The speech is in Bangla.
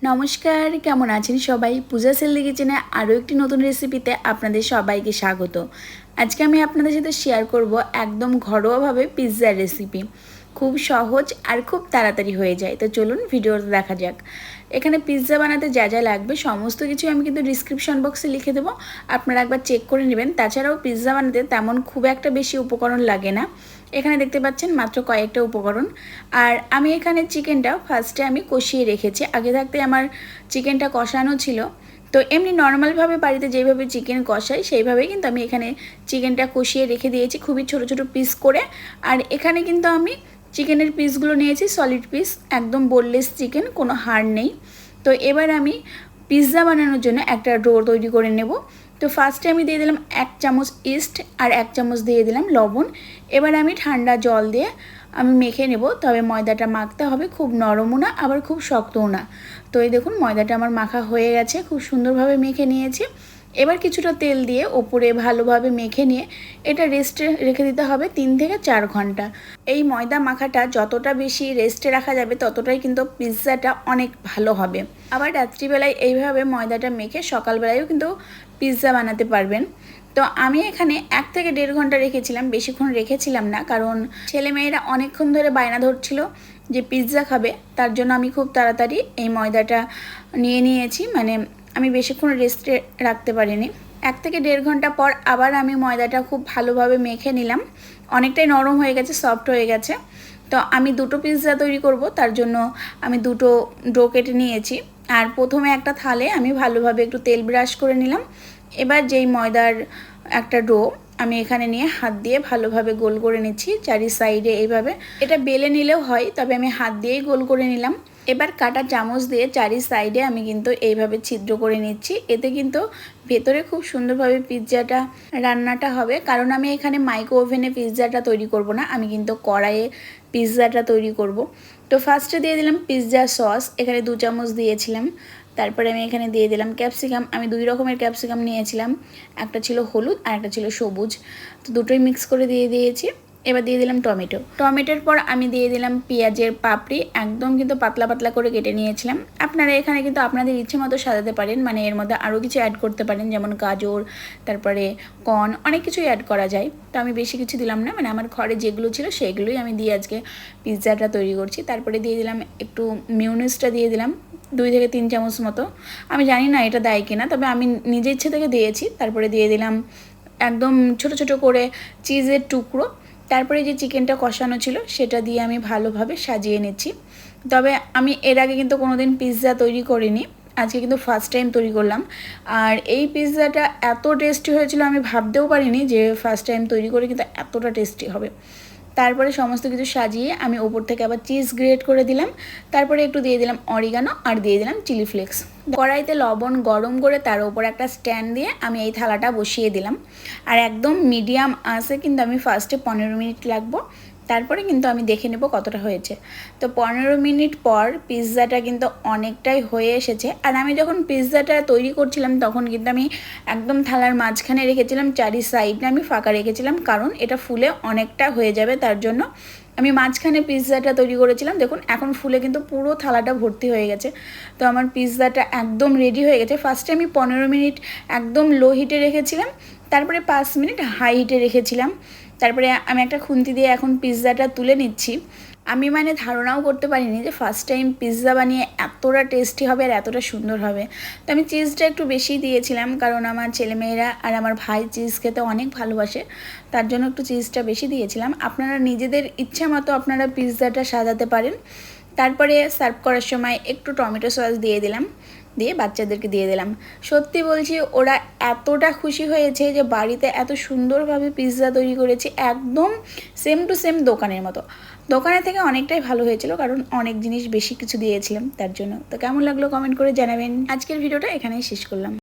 নমস্কার, কেমন আছেন সবাই? পূজা হেলদি কিচেনে আরও একটি নতুন রেসিপিতে আপনাদের সবাইকে স্বাগত। আজকে আমি আপনাদের সাথে শেয়ার করব একদম ঘরোয়াভাবে পিৎজার রেসিপি। খুব সহজ আর খুব তাড়াতাড়ি হয়ে যায়। তো চলুন ভিডিওতে দেখা যাক। এখানে পিৎজা বানাতে যা যা লাগবে সমস্ত কিছু আমি কিন্তু ডিসক্রিপশন বক্সে লিখে দেবো, আপনারা একবার চেক করে নেবেন। তাছাড়াও পিৎজা বানাতে তেমন খুব একটা বেশি উপকরণ লাগে না। এখানে দেখতে পাচ্ছেন মাত্র কয়েকটা উপকরণ। আর আমি এখানে চিকেনটা ফার্স্টে আমি কষিয়ে রেখেছি, আগে থাকতে আমার চিকেনটা কষানো ছিল। তো এমনি নর্মালভাবে বাড়িতে যেভাবে চিকেন কষাই সেইভাবেই কিন্তু আমি এখানে চিকেনটা কষিয়ে রেখে দিয়েছি, খুবই ছোট ছোট পিস করে। আর এখানে কিন্তু আমি চিকেনের পিসগুলো নিয়েছি সলিড পিস, একদম বোনলেস চিকেন, কোনো হাড় নেই। তো এবার আমি পিৎজা বানানোর জন্য একটা ডো তৈরি করে নেব। তো ফার্স্টে আমি দিয়ে দিলাম 1 চামচ ইস্ট আর 1 চামচ দিয়ে দিলাম লবণ। এবার আমি ঠান্ডা জল দিয়ে আমি মেখে নেব। তবে ময়দাটা মাখতে হবে, খুব নরমও না আবার খুব শক্তও না। তো এই দেখুন ময়দাটা আমার মাখা হয়ে গেছে, খুব সুন্দরভাবে মেখে নিয়েছি। এবার কিছুটা তেল দিয়ে ওপরে ভালোভাবে মেখে নিয়ে এটা রেস্টে রেখে দিতে হবে 3 থেকে 4 ঘন্টা। এই ময়দা মাখাটা যতটা বেশি রেস্টে রাখা যাবে ততটাই কিন্তু পিৎজাটা অনেক ভালো হবে। আবার রাত্রিবেলায় এইভাবে ময়দাটা মেখে সকালবেলায়ও কিন্তু পিৎজা বানাতে পারবেন। তো আমি এখানে 1 থেকে 1.5 ঘন্টা রেখেছিলাম, বেশিক্ষণ রেখেছিলাম না, কারণ ছেলেমেয়েরা অনেকক্ষণ ধরে বায়না ধরছিল যে পিৎজা খাবে। তার জন্য আমি খুব তাড়াতাড়ি এই ময়দাটা নিয়ে নিয়েছি, মানে আমি বেশিক্ষণ রেস্টে রাখতে পারিনি। 1 থেকে 1.5 ঘন্টা পর আবার আমি ময়দাটা খুব ভালোভাবে মেখে নিলাম, অনেকটাই নরম হয়ে গেছে, সফট হয়ে গেছে। তো আমি দুটো পিৎজা তৈরি করব, তার জন্য আমি দুটো ডো কেটে নিয়েছি। আর প্রথমে একটা থালে আমি ভালোভাবে একটু তেল ব্রাশ করে নিলাম। এবার যেই ময়দার একটা ডো আমি এখানে নিয়ে হাত দিয়ে ভালোভাবে গোল করে নিচ্ছি চারি সাইডে এইভাবে। এটা বেলে নিলেও হয়, তবে আমি হাত দিয়েই গোল করে নিলাম। এবার কাটা চামচ দিয়ে চারি সাইডে আমি কিন্তু এইভাবে ছিদ্র করে নিচ্ছি। এতে কিন্তু ভেতরে খুব সুন্দরভাবে পিৎজাটা রান্নাটা হবে, কারণ আমি এখানে মাইক্রো ওভেনে পিৎজাটা তৈরি করব না, আমি কিন্তু কড়াইয়ে পিৎজাটা তৈরি করব। তো ফার্স্টে দিয়ে দিলাম পিৎজা সস, এখানে 2 চামচ দিয়েছিলাম। তারপরে আমি এখানে দিয়ে দিলাম ক্যাপসিকাম, আমি 2 রকমের ক্যাপসিকাম নিয়েছিলাম, একটা ছিল হলুদ আর একটা ছিল সবুজ। তো দুটোই মিক্স করে দিয়ে দিয়েছি। এবার দিয়ে দিলাম টমেটোর পর আমি দিয়ে দিলাম পেঁয়াজের পাপড়ি, একদম কিন্তু পাতলা পাতলা করে কেটে নিয়েছিলাম। আপনারা এখানে কিন্তু আপনাদের ইচ্ছে মতো সাজাতে পারেন, মানে এর মধ্যে আরও কিছু অ্যাড করতে পারেন, যেমন গাজর, তারপরে কর্ন, অনেক কিছুই অ্যাড করা যায়। তো আমি বেশি কিছু দিলাম না, মানে আমার ঘরে যেগুলো ছিল সেইগুলোই আমি দিয়ে আজকে পিৎজাটা তৈরি করছি। তারপরে দিয়ে দিলাম একটু মিউনিসটা দিয়ে দিলাম 2 থেকে 3 চামচ মতো। আমি জানি না এটা দেয় কিনা, তবে আমি নিজের ইচ্ছে থেকে দিয়েছি। তারপরে দিয়ে দিলাম একদম ছোট ছোট করে চিজের টুকরো। তারপরে যে চিকেনটা কষানো ছিল সেটা দিয়ে আমি ভালোভাবে সাজিয়ে নিচ্ছি। তবে আমি এর আগে কিন্তু কোনোদিন পিৎজা তৈরি করিনি, আজকে কিন্তু ফার্স্ট টাইম তৈরি করলাম। আর এই পিৎজাটা এত টেস্টি হয়েছিল আমি ভাবতেও পারিনি যে ফার্স্ট টাইম তৈরি করে কিন্তু এতটা টেস্টি হবে। তারপরে সমস্ত কিছু সাজিয়ে আমি ওপর থেকে আবার চিজ গ্রেট করে দিলাম। তারপরে একটু দিয়ে দিলাম অরিগানো আর দিয়ে দিলাম চিলি ফ্লেক্স। কড়াইতে লবণ গরম করে তার উপর একটা স্ট্যান্ড দিয়ে আমি এই থালাটা বসিয়ে দিলাম। আর একদম মিডিয়াম আঁচে কিন্তু আমি ফার্স্টে 15 মিনিট লাগবো, তারপরে কিন্তু আমি দেখে নেব কতটা হয়েছে। তো 15 মিনিট পর পিৎজাটা কিন্তু অনেকটাই হয়ে এসেছে। আর আমি যখন পিৎজাটা তৈরি করছিলাম তখন কিন্তু আমি একদম থালার মাঝখানে রেখেছিলাম, চারি সাইডে আমি ফাঁকা রেখেছিলাম, কারণ এটা ফুলে অনেকটা হয়ে যাবে, তার জন্য আমি মাঝখানে পিৎজাটা তৈরি করেছিলাম। দেখুন এখন ফুলে কিন্তু পুরো থালাটা ভর্তি হয়ে গেছে। তো আমার পিৎজাটা একদম রেডি হয়ে গেছে। ফার্স্টে আমি 15 মিনিট একদম লো হিটে রেখেছিলাম, তারপরে 5 মিনিট হাই হিটে রেখেছিলাম। তারপরে আমি একটা খুন্তি দিয়ে এখন পিৎজাটা তুলে নিচ্ছি। আমি মানে ধারণাও করতে পারিনি যে ফার্স্ট টাইম পিৎজা বানিয়ে এতটা টেস্টি হবে আর এতটা সুন্দর হবে। তো আমি চিজটা একটু বেশি দিয়েছিলাম, কারণ আমার ছেলেমেয়েরা আর আমার ভাই চিজ খেতে অনেক ভালোবাসে, তার জন্য একটু চিজটা বেশি দিয়েছিলাম। আপনারা নিজেদের ইচ্ছা মতো আপনারা পিৎজাটা সাজাতে পারেন। তারপরে সার্ভ করার সময় একটু টমেটো সস দিয়ে দিলাম, দিয়ে বাচ্চাদেরকে দিয়ে দিলাম। সত্যি বলছি ওরা এতটা খুশি হয়েছে যে বাড়িতে এত সুন্দরভাবে পিৎজা তৈরি করেছি, একদম সেম টু সেম দোকানের মতো। দোকানের থেকে অনেকটাই ভালো হয়েছিল, কারণ অনেক জিনিস বেশি কিছু দিয়েছিলাম তার জন্য। তো কেমন লাগলো কমেন্ট করে জানাবেন। আজকের ভিডিওটা এখানেই শেষ করলাম।